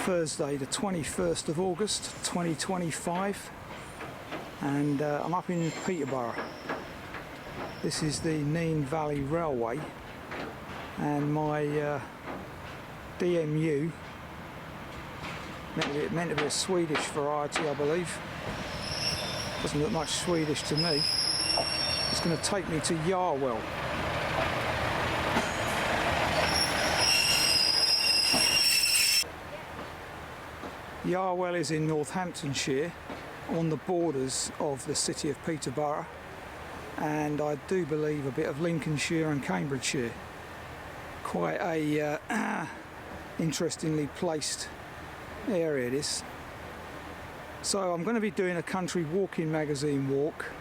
Thursday the 21st of August 2025, and I'm up in Peterborough. This is the Nene Valley Railway, and my DMU, meant to be a Swedish variety, I believe. Doesn't look much Swedish to me. It's going to take me to Yarwell. Yarwell is in Northamptonshire, on the borders of the city of Peterborough, and I do believe a bit of Lincolnshire and Cambridgeshire. Quite a interestingly placed area this. So I'm going to be doing a country walking magazine walk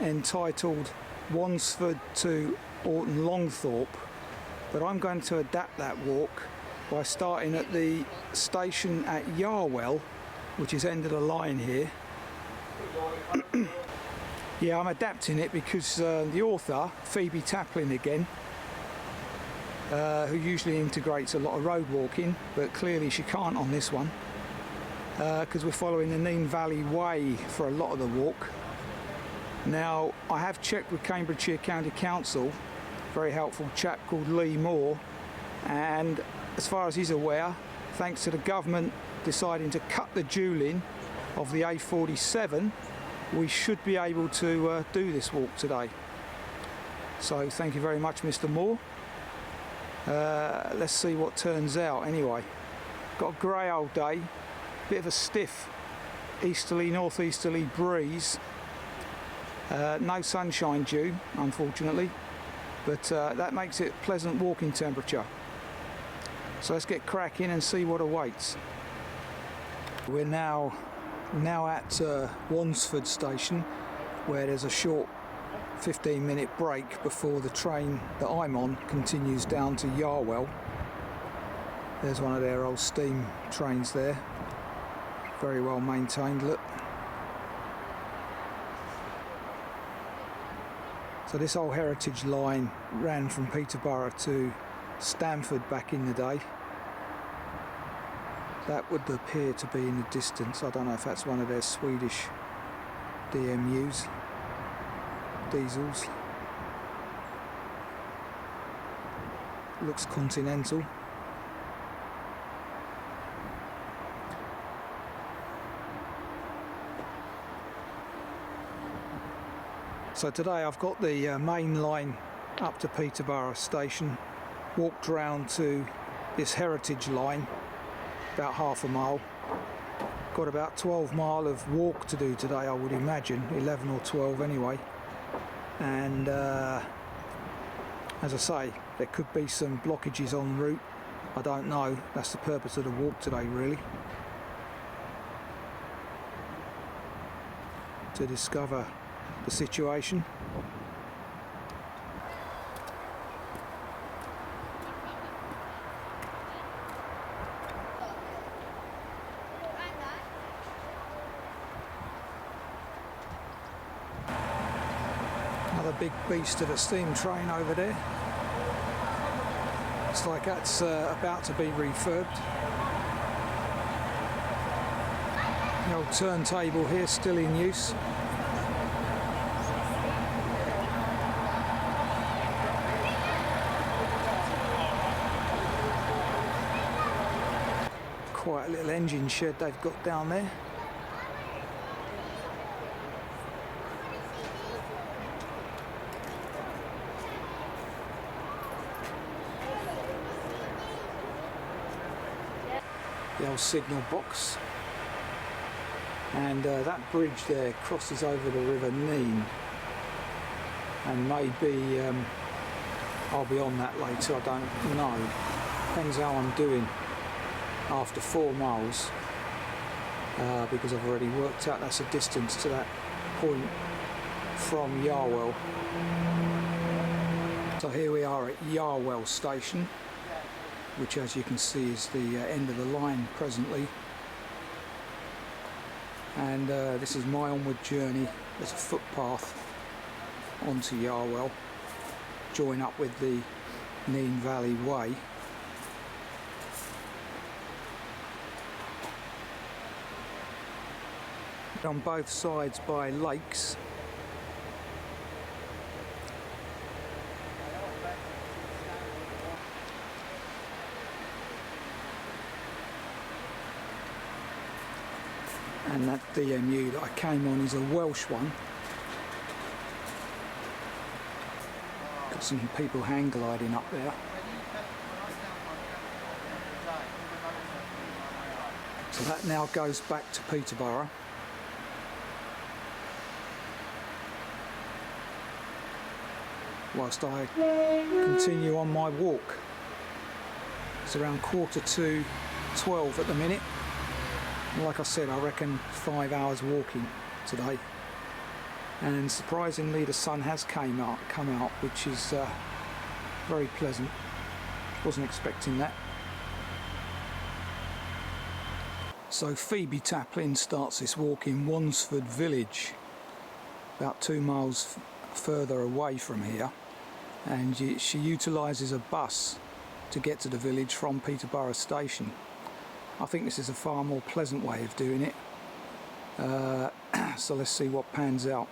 entitled Wansford to Longthorpe, but I'm going to adapt that walk by starting at the station at Yarwell, which is end of the line here. Yeah, I'm adapting it because the author, Phoebe Taplin again, who usually integrates a lot of road walking, but clearly she can't on this one, because we're following the Nene Valley Way for a lot of the walk. Now, I have checked with Cambridgeshire County Council, very helpful chap called Lee Moore, and as far as he's aware, thanks to the government deciding to cut the dualling of the A47, we should be able to do this walk today. So thank you very much, Mr. Moore. Let's see what turns out anyway. Got a grey old day, bit of a stiff easterly, northeasterly breeze. No sunshine due, unfortunately, but that makes it pleasant walking temperature. So let's get cracking and see what awaits. We're now at Wansford station, where there's a short 15-minute break before the train that I'm on continues down to Yarwell. There's one of their old steam trains there, very well maintained, look. So this old heritage line ran from Peterborough to Stamford back in the day. That would appear to be in the distance. I don't know if that's one of their Swedish DMUs, diesels. Looks continental. So today I've got the main line up to Peterborough station, walked round to this heritage line, about half a mile. Got about 12 miles of walk to do today, I would imagine, 11 or 12 anyway. And as I say, there could be some blockages en route, I don't know. That's the purpose of the walk today, really, to discover the situation. Another big beast of a steam train over there. It's like that's about to be refurbed. The old turntable here still in use. Quite a little engine shed they've got down there. The old signal box, and that bridge there crosses over the River Nene, and maybe I'll be on that later, I don't know, depends how I'm doing after 4 miles, because I've already worked out that's a distance to that point from Yarwell. So here we are at Yarwell station, which as you can see is the end of the line presently, and this is my onward journey. There's a footpath onto Yarwell, join up with the Nene Valley Way. On both sides by lakes. And that DMU that I came on is a Welsh one. Got some people hang gliding up there. So that now goes back to Peterborough. Whilst I continue on my walk. It's around 11:45 at the minute. Like I said, I reckon 5 hours walking today, and surprisingly the sun has come out, which is very pleasant. Wasn't expecting that. So Phoebe Taplin starts this walk in Wansford village, about 2 miles further away from here, and she utilises a bus to get to the village from Peterborough station. I think this is a far more pleasant way of doing it, so let's see what pans out.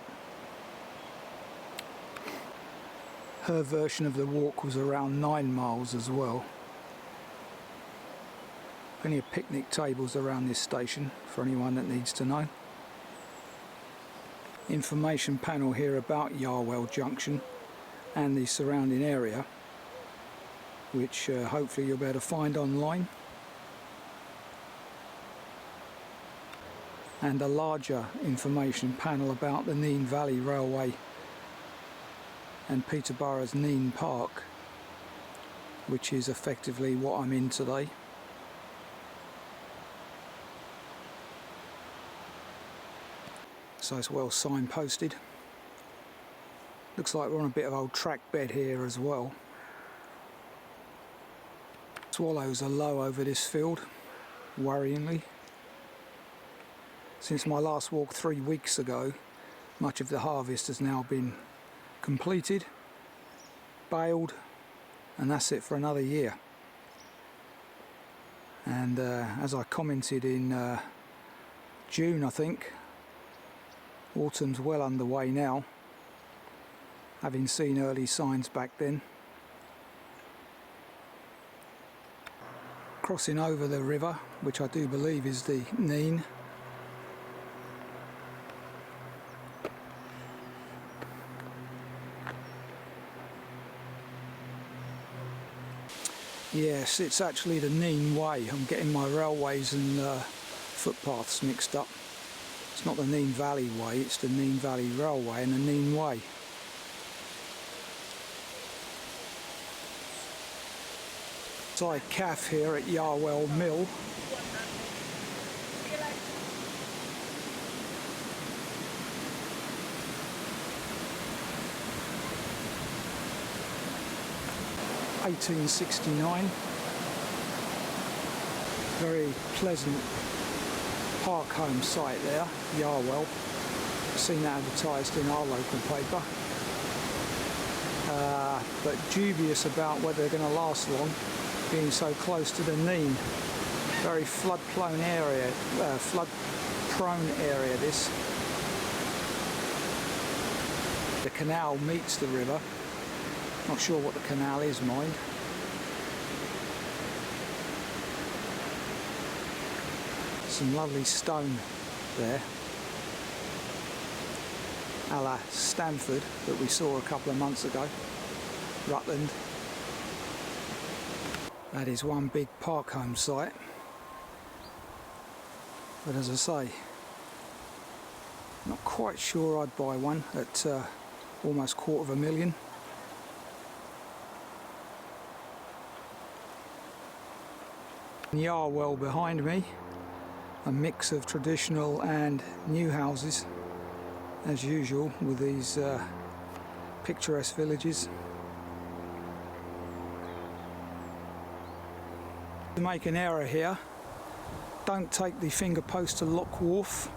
Her version of the walk was around 9 miles as well. Plenty of picnic tables around this station for anyone that needs to know. Information panel here about Yarwell Junction and the surrounding area, which hopefully you'll be able to find online. And a larger information panel about the Nene Valley Railway and Peterborough's Nene Park, which is effectively what I'm in today. So it's well signposted. Looks like we're on a bit of old track bed here as well. Swallows are low over this field, worryingly. Since my last walk 3 weeks ago, much of the harvest has now been completed, baled, and that's it for another year. And as I commented in June, I think, autumn's well underway now, having seen early signs back then. Crossing over the river, which I do believe is the Nene. Yes, it's actually the Nene Way. I'm getting my railways and footpaths mixed up. It's not the Nene Valley Way, it's the Nene Valley Railway and the Nene Way. Side calf here at Yarwell Mill. (1869). Very pleasant park home site there, Yarwell. I've seen that advertised in our local paper. But dubious about whether they're going to last long, being so close to the Nene. Very flood-prone area, this. The canal meets the river. Not sure what the canal is, mind. Some lovely stone there, a la Stamford that we saw a couple of months ago, Rutland. That is one big park home site, but as I say, not quite sure I'd buy one at almost $250,000. Yarwell behind me, a mix of traditional and new houses, as usual with these picturesque villages. To make an error here, don't take the finger post to Lock Wharf,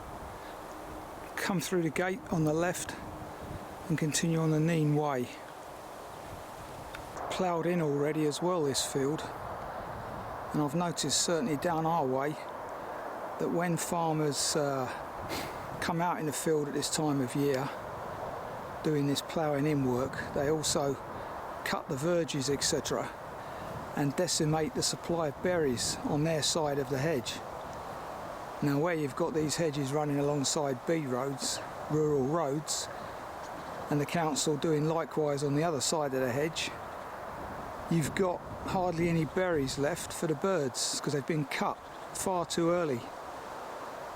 come through the gate on the left and continue on the Nene Way. Ploughed in already as well, this field. And I've noticed, certainly down our way, that when farmers come out in the field at this time of year doing this ploughing in work, they also cut the verges, etc., and decimate the supply of berries on their side of the hedge. Now where you've got these hedges running alongside B roads, rural roads, and the council doing likewise on the other side of the hedge, you've got hardly any berries left for the birds because they've been cut far too early.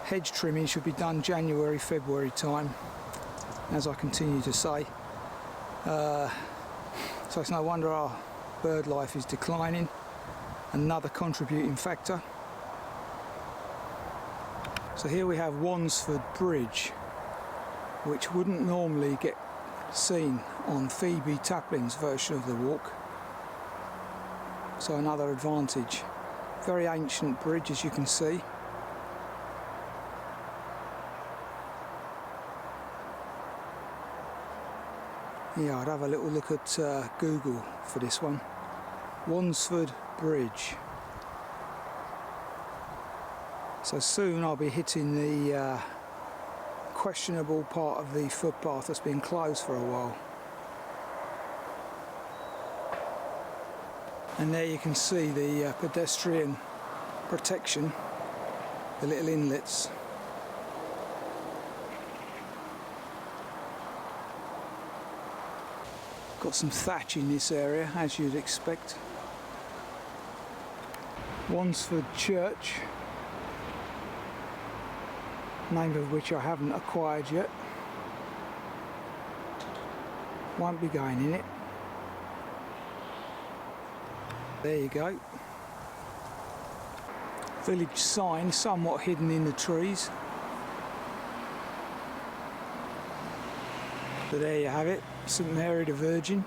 Hedge trimming should be done January, February time, as I continue to say. So it's no wonder our bird life is declining, another contributing factor. So here we have Wansford Bridge, which wouldn't normally get seen on Phoebe Taplin's version of the walk. So another advantage. Very ancient bridge, as you can see. Yeah, I'd have a little look at Google for this one. Wansford Bridge. So soon I'll be hitting the questionable part of the footpath that's been closed for a while. And there you can see the pedestrian protection, the little inlets. Got some thatch in this area, as you'd expect. Wansford Church, name of which I haven't acquired yet. Won't be going in it. There you go. Village sign somewhat hidden in the trees. So there you have it, St Mary the Virgin.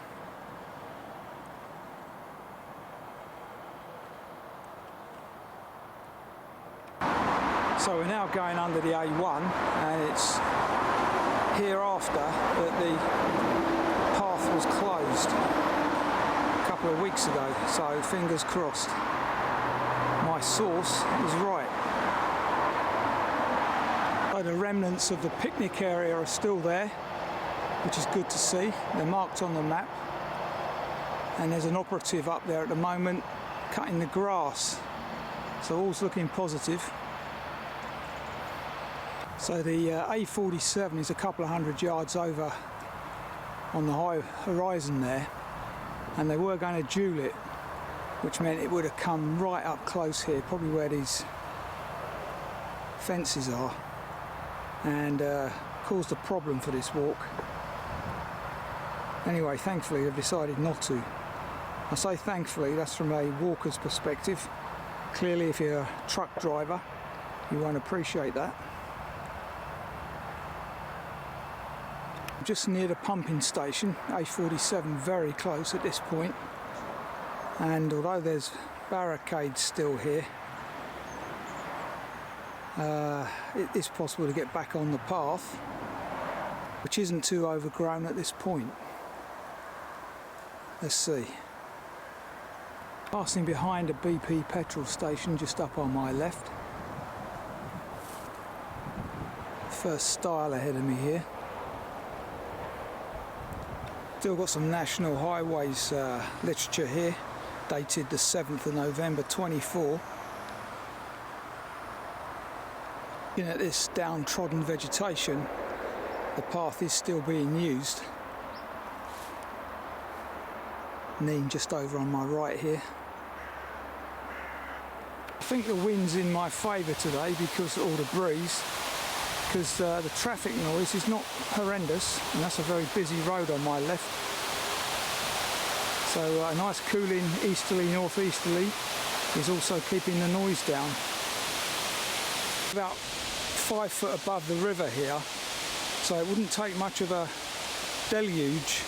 So we're now going under the A1, and it's hereafter that the path was closed a couple of weeks ago, so fingers crossed. My source was right. So the remnants of the picnic area are still there, which is good to see. They're marked on the map, and there's an operative up there at the moment cutting the grass, so all's looking positive. So the A47 is a couple of hundred yards over on the high horizon there, and they were going to dual it, which meant it would have come right up close here, probably where these fences are, and caused a problem for this walk. Anyway, thankfully they've decided not to. I say thankfully, that's from a walker's perspective. Clearly if you're a truck driver, you won't appreciate that. Just near the pumping station, A47, very close at this point, and although there's barricades still here, it is possible to get back on the path, which isn't too overgrown at this point. Let's see. Passing behind a BP petrol station just up on my left. First stile ahead of me here. Still got some national highways literature here, dated the 7th of November 24. Looking at this downtrodden vegetation, the path is still being used. Nene just over on my right here. I think the wind's in my favour today because of all the breeze, because the traffic noise is not horrendous, and that's a very busy road on my left. So a nice cooling easterly, northeasterly is also keeping the noise down. About 5 foot above the river here, so it wouldn't take much of a deluge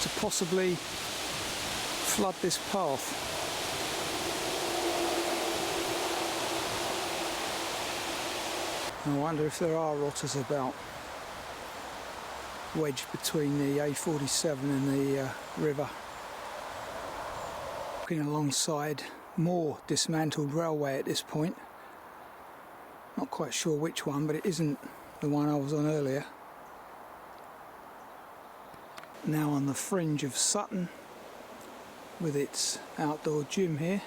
to possibly flood this path. I wonder if there are otters about, wedged between the A47 and the river. Walking alongside more dismantled railway at this point. Not quite sure which one, but it isn't the one I was on earlier. Now on the fringe of Sutton with its outdoor gym here,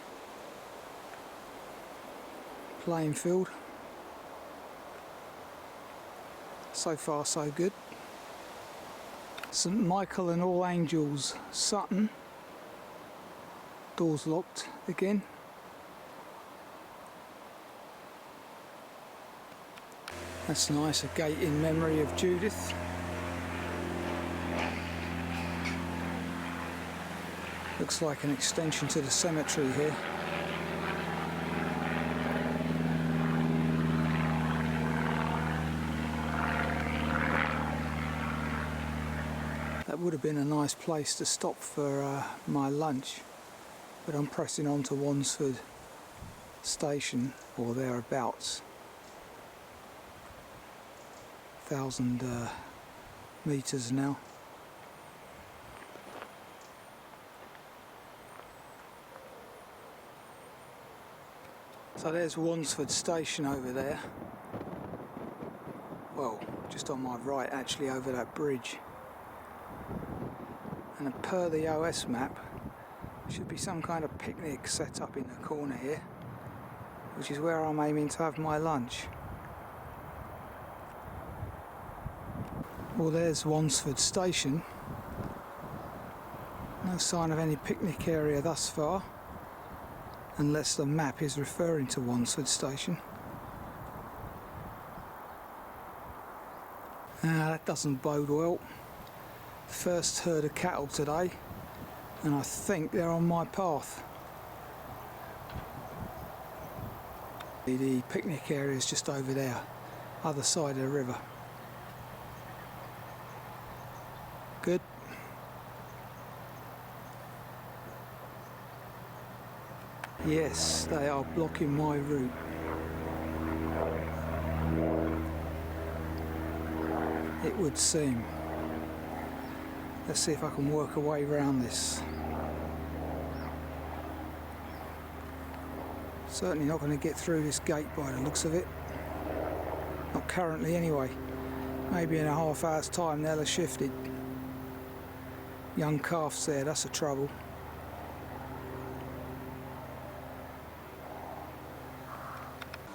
playing field. So far so good. St Michael and All Angels, Sutton. Doors locked again. That's nice, a gate in memory of Judith. Looks like an extension to the cemetery here. That would have been a nice place to stop for my lunch, but I'm pressing on to Wansford station or thereabouts. 1,000 metres now. So there's Wansford station over there. Well, just on my right actually, over that bridge. And per the OS map, should be some kind of picnic set up in the corner here, which is where I'm aiming to have my lunch. Well, there's Wansford station. No sign of any picnic area thus far, unless the map is referring to Wansford station. That doesn't bode well. First herd of cattle today, and I think they're on my path. The picnic area is just over there, other side of the river. Good. Yes, they are blocking my route. It would seem. Let's see if I can work a way around this. Certainly not going to get through this gate by the looks of it. Not currently anyway. Maybe in a half hour's time they'll have shifted. Young calves there, that's the trouble.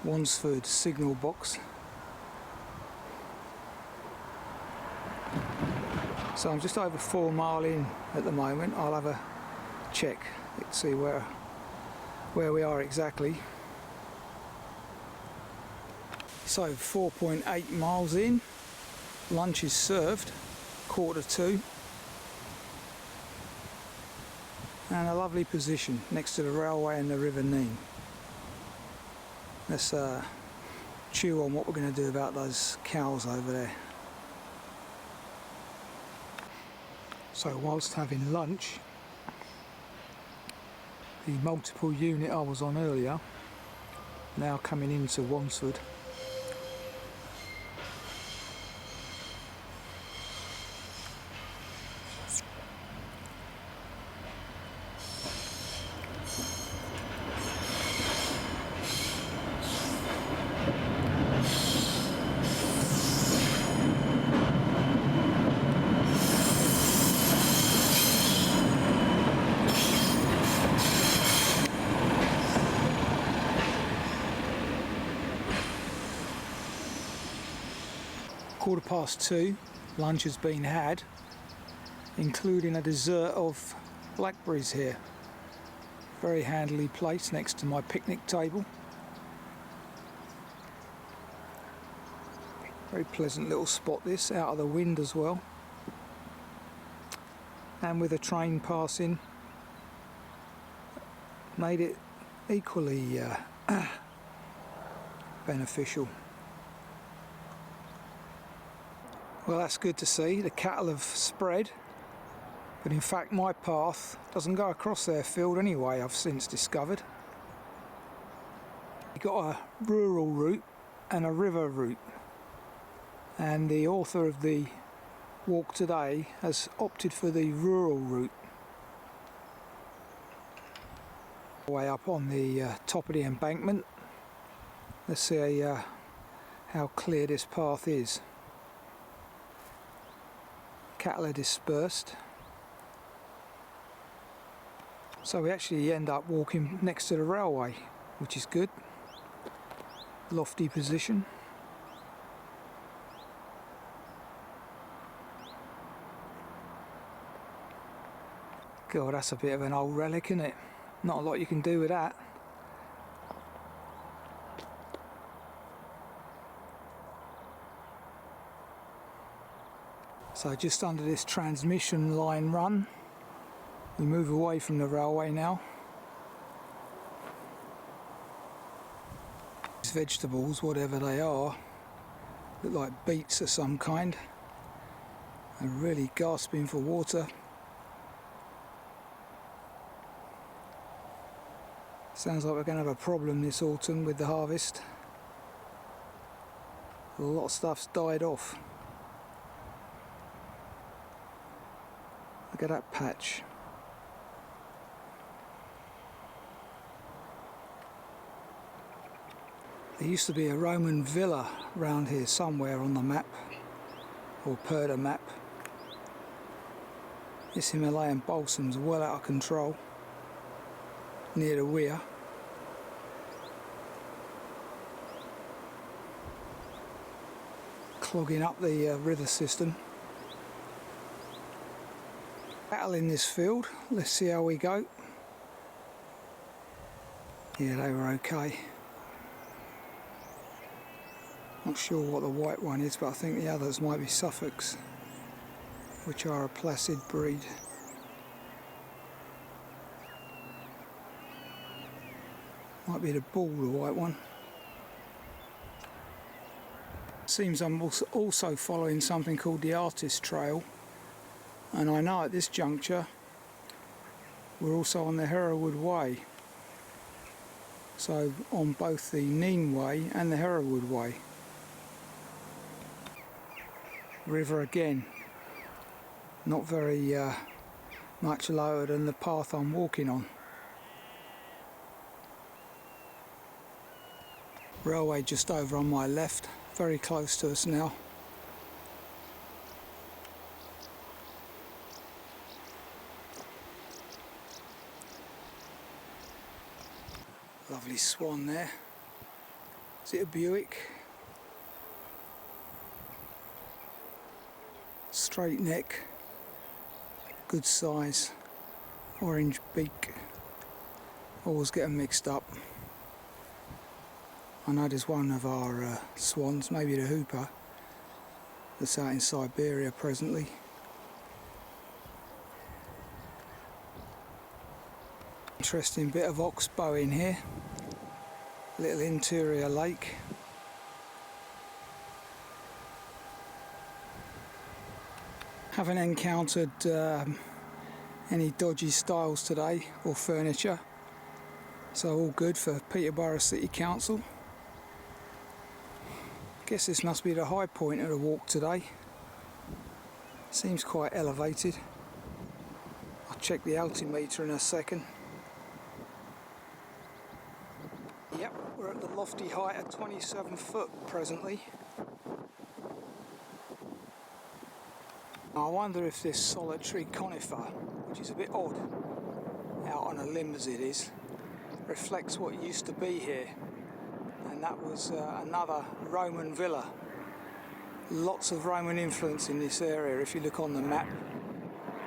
Wansford signal box. So I'm just over 4 mile in at the moment. I'll have a check, let's see where we are exactly. So 4.8 miles in, lunch is served, 1:45, and a lovely position next to the railway and the River Nene. Let's chew on what we're going to do about those cows over there. So whilst having lunch, the multiple unit I was on earlier, now coming into Wansford. (2:15), lunch has been had, including a dessert of blackberries here. Very handily placed next to my picnic table. Very pleasant little spot this, out of the wind as well. And with a train passing, made it equally beneficial. Well, that's good to see. The cattle have spread, but in fact my path doesn't go across their field anyway, I've since discovered. You've got a rural route and a river route, and the author of the walk today has opted for the rural route. Way up on the top of the embankment. Let's see how clear this path is. Cattle are dispersed. So we actually end up walking next to the railway, which is good. Lofty position. God, that's a bit of an old relic, isn't it? Not a lot you can do with that. So just under this transmission line run, we move away from the railway now. These vegetables, whatever they are, look like beets of some kind. They're really gasping for water. Sounds like we're going to have a problem this autumn with the harvest. A lot of stuff's died off. Look at that patch. There used to be a Roman villa round here somewhere on the map, or per the map. This Himalayan balsam's well out of control, near the weir. Clogging up the river system. Cattle in this field, let's see how we go. Yeah, they were okay. Not sure what the white one is, but I think the others might be Suffolks, which are a placid breed. Might be the bull, the white one. Seems I'm also following something called the Artist Trail, and I know at this juncture we're also on the Hereward Way, so on both the Nene Way and the Hereward Way. River again, not very much lower than the path I'm walking on. Railway just over on my left, very close to us now. Lovely swan there. Is it a Buick? Straight neck, good size, orange beak. Always get them mixed up. I know there's one of our swans, maybe the hooper, that's out in Siberia presently. Interesting bit of oxbow in here, little interior lake. Haven't encountered any dodgy styles today or furniture, so all good for Peterborough City Council. Guess this must be the high point of the walk today. Seems quite elevated. I'll check the altimeter in a second. Yep, we're at the lofty height of 27 foot presently. I wonder if this solitary conifer, which is a bit odd, out on a limb as it is, reflects what used to be here. And that was another Roman villa. Lots of Roman influence in this area if you look on the map.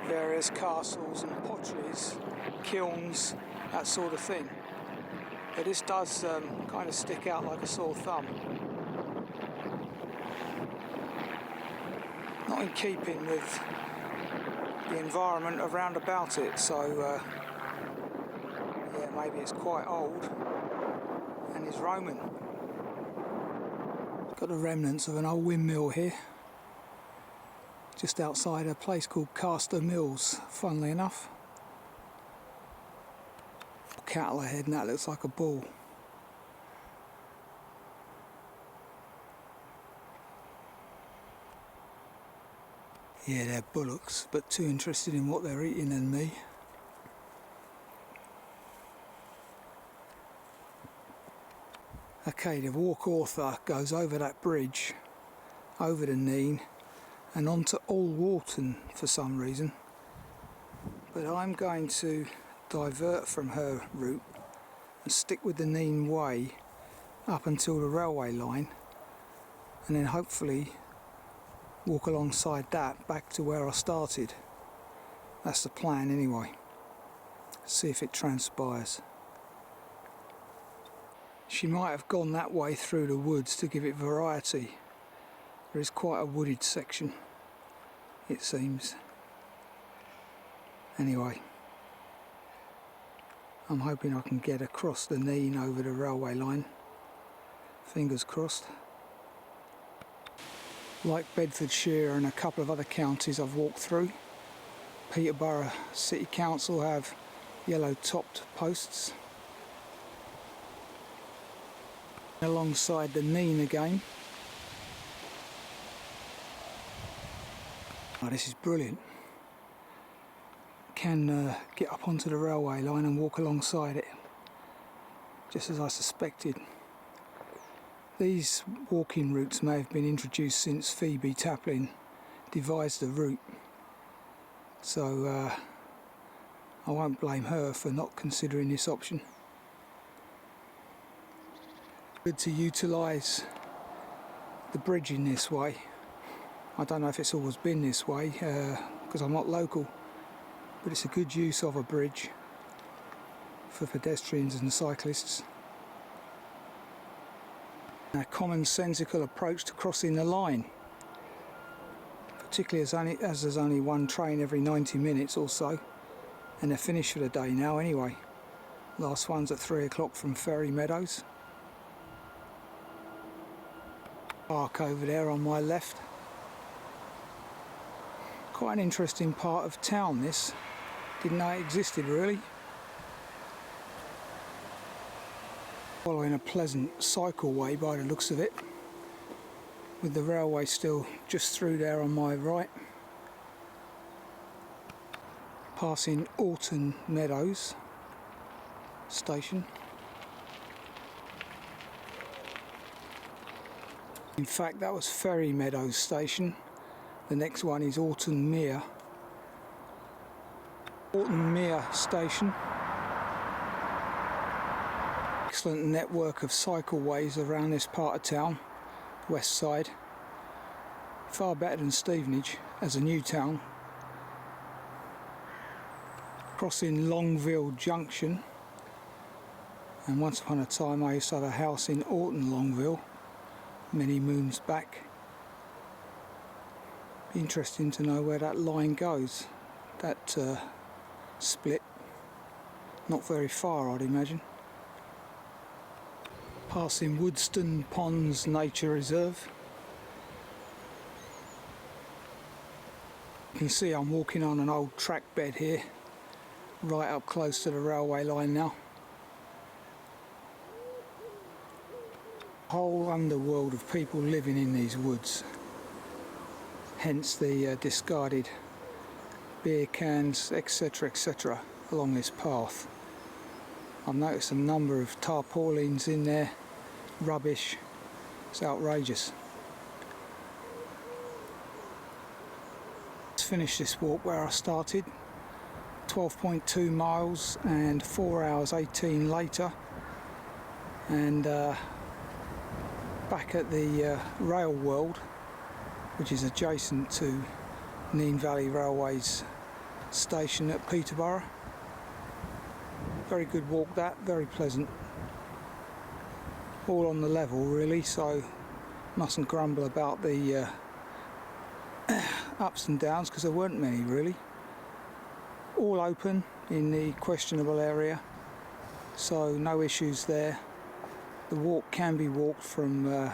Various castles and potteries, kilns, that sort of thing. But this does kind of stick out like a sore thumb. Not in keeping with the environment around about it, so yeah, maybe it's quite old and is Roman. Got the remnants of an old windmill here, just outside a place called Caster Mills, funnily enough. Cattle ahead, and that looks like a bull. Yeah, they're bullocks, but too interested in what they're eating than me. Okay, the walk author goes over that bridge, over the Nene and onto Old Walton for some reason, but I'm going to divert from her route and stick with the Nene Way up until the railway line, and then hopefully walk alongside that back to where I started. That's the plan anyway. See if it transpires. She might have gone that way through the woods to give it variety. There is quite a wooded section, it seems. Anyway, I'm hoping I can get across the Nene over the railway line. Fingers crossed. Like Bedfordshire and a couple of other counties I've walked through, Peterborough City Council have yellow topped posts. Alongside the Nene again. Oh, this is brilliant. Can get up onto the railway line and walk alongside it, just as I suspected. These walking routes may have been introduced since Phoebe Taplin devised the route, so I won't blame her for not considering this option. Good to utilise the bridge in this way. I don't know if it's always been this way because I'm not local, but it's a good use of a bridge for pedestrians and cyclists. A commonsensical approach to crossing the line, particularly as there's only one train every 90 minutes or so, and they're finished for the day now anyway. Last one's at 3 o'clock from Ferry Meadows. Park over there on my left. Quite an interesting part of town this. Didn't know it existed really. Following a pleasant cycleway by the looks of it, with the railway still just through there on my right. Passing Alton Meadows station. In fact, that was Ferry Meadows station. The next one is Alton Mere. Alton Mere station. Excellent network of cycleways around this part of town, west side. Far better than Stevenage as a new town. Crossing Longville Junction, and once upon a time I used to have a house in Alton Longville many moons back. Be interesting to know where that line goes, that split. Not very far, I'd imagine. Passing Woodston Ponds Nature Reserve. You can see I'm walking on an old track bed here, right up close to the railway line now. Whole underworld of people living in these woods, hence the discarded beer cans, etc, etc, along this path. I've noticed a number of tarpaulins in there, rubbish. It's outrageous. Let's finish this walk where I started. 12.2 miles and 4 hours 18 later, and back at the rail world, which is adjacent to Nene Valley Railway's station at Peterborough. Very good walk that, very pleasant. All on the level really, so mustn't grumble about the ups and downs, because there weren't many really. All open in the questionable area, so no issues there. The walk can be walked from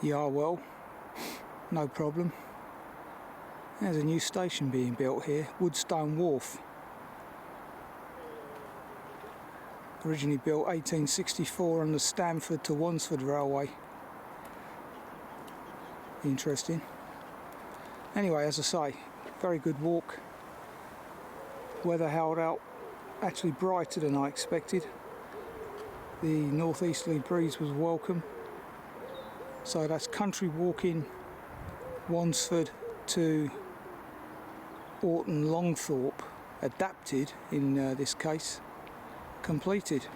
Yarwell, no problem. There's a new station being built here, Woodston Wharf. Originally built 1864 on the Stamford to Wansford Railway. Interesting. Anyway, as I say, very good walk. Weather held out, actually brighter than I expected. The northeasterly breeze was welcome. So that's country walking Wansford to Longthorpe, adapted in this case, completed.